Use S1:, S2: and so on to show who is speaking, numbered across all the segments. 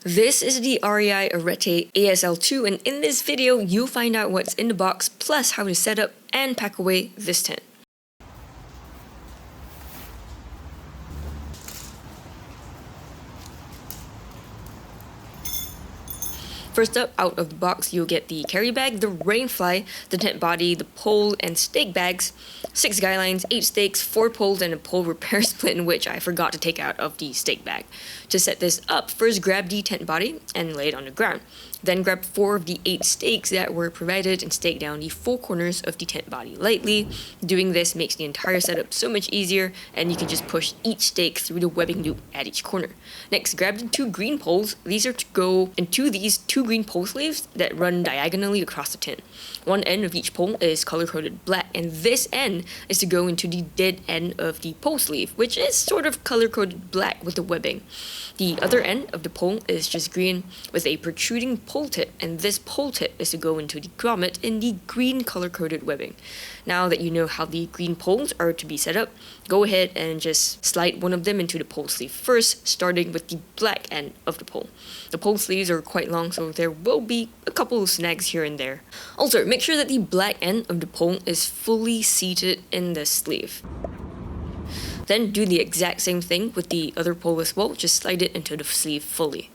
S1: This is the REI Arete ASL2, and in this video, you'll find out what's in the box, plus how to set up and pack away this tent. First up, out of the box, you'll get the carry bag, the rain fly, the tent body, the pole, and stake bags, 6 guy lines, 8 stakes, 4 poles, and a pole repair split, which I forgot to take out of the stake bag. To set this up, first grab the tent body and lay it on the ground. Then grab 4 of the 8 stakes that were provided and stake down the 4 corners of the tent body lightly. Doing this makes the entire setup so much easier, and you can just push each stake through the webbing loop at each corner. Next, grab the 2 green poles. These are to go into these 2 green pole sleeves that run diagonally across the tent. One end of each pole is color-coded black, and this end is to go into the dead end of the pole sleeve, which is sort of color-coded black with the webbing. The other end of the pole is just green with a protruding pole tip, and this pole tip is to go into the grommet in the green color-coded webbing. Now that you know how the green poles are to be set up, go ahead and just slide one of them into the pole sleeve first, starting with the black end of the pole. The pole sleeves are quite long, so there will be a couple of snags here and there. Also, make sure that the black end of the pole is fully seated in the sleeve. Then do the exact same thing with the other pole as well, just slide it into the sleeve fully.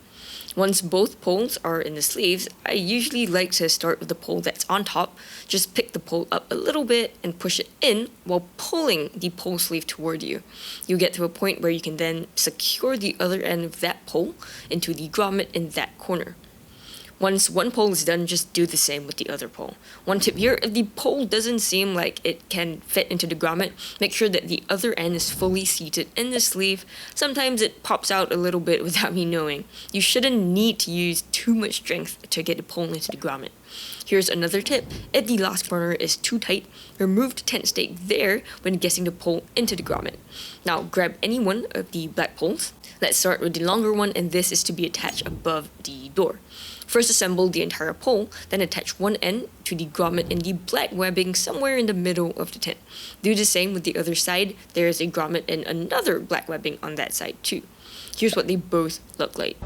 S1: Once both poles are in the sleeves, I usually like to start with the pole that's on top. Just pick the pole up a little bit and push it in while pulling the pole sleeve toward you. You get to a point where you can then secure the other end of that pole into the grommet in that corner. Once one pole is done, just do the same with the other pole. One tip here, if the pole doesn't seem like it can fit into the grommet, make sure that the other end is fully seated in the sleeve. Sometimes it pops out a little bit without me knowing. You shouldn't need to use too much strength to get the pole into the grommet. Here's another tip. If the last corner is too tight, remove the tent stake there when getting the pole into the grommet. Now grab any one of the black poles. Let's start with the longer one, and this is to be attached above the door. First assemble the entire pole, then attach one end to the grommet in the black webbing somewhere in the middle of the tent. Do the same with the other side. There is a grommet and another black webbing on that side too. Here's what they both look like.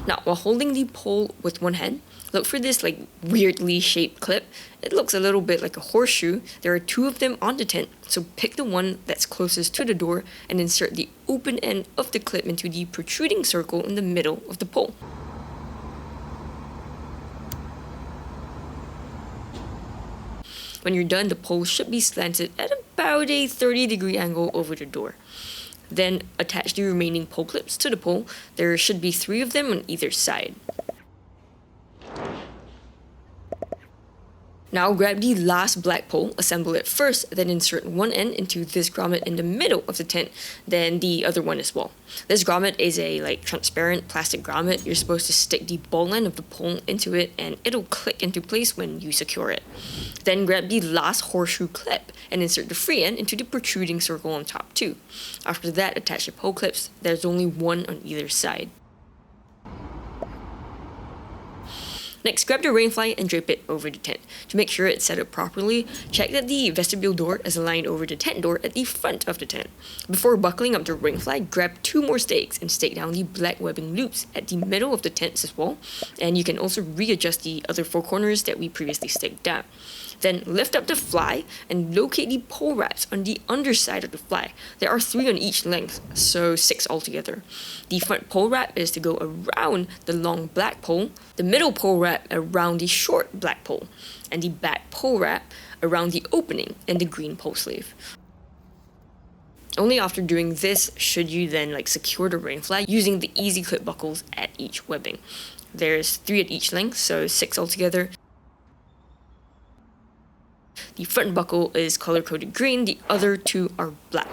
S1: Now, while holding the pole with one hand, look for this weirdly shaped clip. It looks a little bit like a horseshoe. There are 2 of them on the tent, so pick the one that's closest to the door and insert the open end of the clip into the protruding circle in the middle of the pole. When you're done, the pole should be slanted at about a 30-degree angle over the door. Then attach the remaining pole clips to the pole. There should be 3 of them on either side. Now grab the last black pole, assemble it first, then insert one end into this grommet in the middle of the tent, then the other one as well. This grommet is a transparent plastic grommet. You're supposed to stick the ball end of the pole into it, and it'll click into place when you secure it. Then grab the last horseshoe clip and insert the free end into the protruding circle on top too. After that, attach the pole clips. There's only one on either side. Next, grab the rain fly and drape it over the tent. To make sure it's set up properly, check that the vestibule door is aligned over the tent door at the front of the tent. Before buckling up the rain fly, grab 2 more stakes and stake down the black webbing loops at the middle of the tent as well. And you can also readjust the other 4 corners that we previously staked down. Then lift up the fly and locate the pole wraps on the underside of the fly. There are 3 on each length, so 6 altogether. The front pole wrap is to go around the long black pole, the middle pole wrap around the short black pole, and the back pole wrap around the opening in the green pole sleeve. Only after doing this should you then secure the rain fly using the easy clip buckles at each webbing. There's 3 at each length, so 6 altogether. The front buckle is color-coded green, the other 2 are black.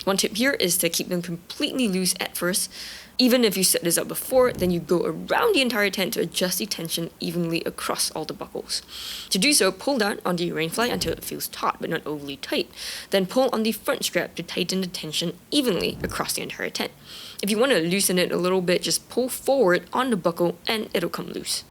S1: One tip here is to keep them completely loose at first. Even if you set this up before, then you go around the entire tent to adjust the tension evenly across all the buckles. To do so, pull down on the rain fly until it feels taut but not overly tight. Then pull on the front strap to tighten the tension evenly across the entire tent. If you want to loosen it a little bit, just pull forward on the buckle and it'll come loose.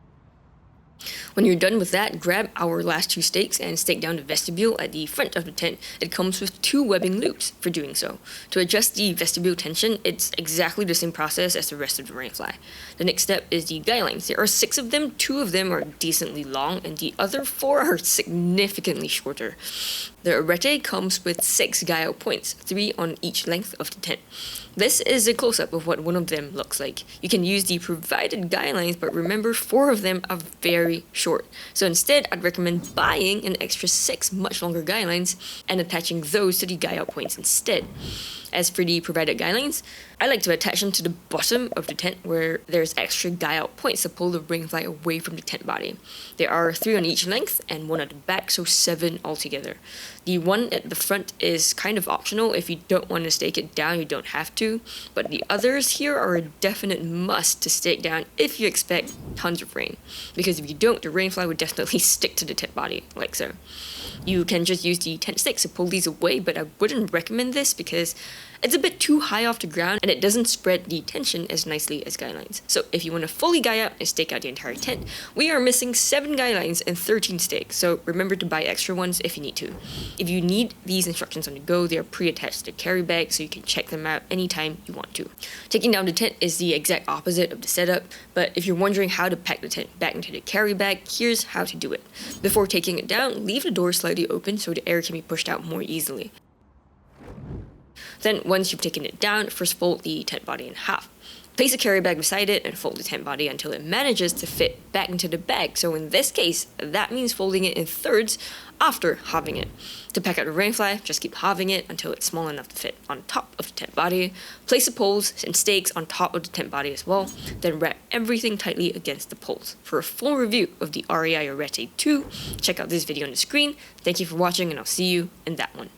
S1: When you're done with that, grab our last 2 stakes and stake down the vestibule at the front of the tent. It comes with 2 webbing loops for doing so. To adjust the vestibule tension, it's exactly the same process as the rest of the rainfly. The next step is the guy lines. There are 6 of them, 2 of them are decently long, and the other 4 are significantly shorter. The arete comes with 6 guy out points, 3 on each length of the tent. This is a close-up of what one of them looks like. You can use the provided guy lines, but remember 4 of them are very short. So instead, I'd recommend buying an extra 6 much longer guy lines and attaching those to the guy out points instead. As for the provided guy lines, I like to attach them to the bottom of the tent where there's extra guy out points to pull the rainfly away from the tent body. There are 3 on each length and 1 at the back, so 7 altogether. The one at the front is kind of optional. If you don't want to stake it down, you don't have to, but the others here are a definite must to stake down if you expect tons of rain, because if you don't, the rainfly would definitely stick to the tent body, like so. You can just use the tent stakes to pull these away, but I wouldn't recommend this because it's a bit too high off the ground and it doesn't spread the tension as nicely as guy lines. So if you want to fully guy out and stake out the entire tent, we are missing 7 guy lines and 13 stakes, so remember to buy extra ones if you need to. If you need these instructions on the go, they are pre-attached to the carry bag, so you can check them out anytime you want to. Taking down the tent is the exact opposite of the setup, but if you're wondering how to pack the tent back into the carry bag, here's how to do it. Before taking it down, leave the door slightly open so the air can be pushed out more easily. Then, once you've taken it down, first fold the tent body in half. Place a carry bag beside it and fold the tent body until it manages to fit back into the bag. So in this case, that means folding it in thirds after halving it. To pack out the rainfly, just keep halving it until it's small enough to fit on top of the tent body. Place the poles and stakes on top of the tent body as well. Then wrap everything tightly against the poles. For a full review of the REI Arete 2, check out this video on the screen. Thank you for watching and I'll see you in that one.